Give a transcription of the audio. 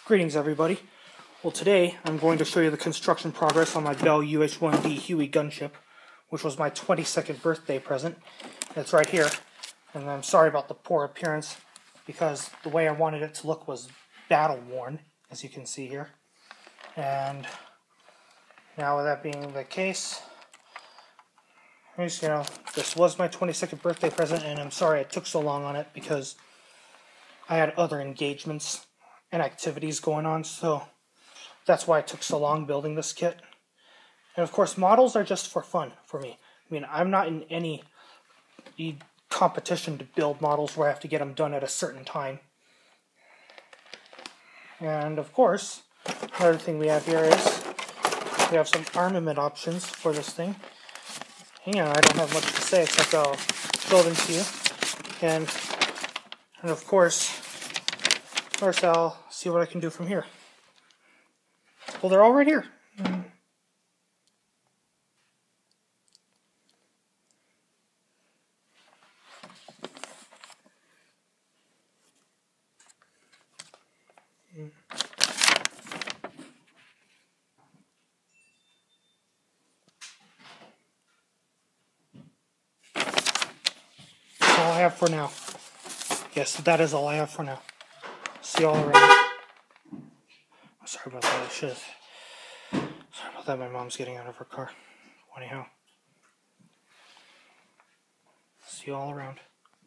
Greetings everybody. Well, today I'm going to show you the construction progress on my Bell UH-1D Huey Gunship, which was my 22nd birthday present. It's right here, and I'm sorry about the poor appearance because the way I wanted it to look was battle worn, as you can see here. And now with that being the case, this was my 22nd birthday present, and I'm sorry it took so long on it because I had other engagements and activities going on, so that's why it took so long building this kit. And of course, models are just for fun for me. I mean, I'm not in any competition to build models where I have to get them done at a certain time. And of course, another thing we have here is we have some armament options for this thing. And I don't have much to say except I'll show them to you. And of course, first I'll see what I can do from here. Well, they're all right here. That's all I have for now. Yes, that is all I have for now. See you all around. Sorry about that. Sorry about that. My mom's getting out of her car. Anyhow, see you all around.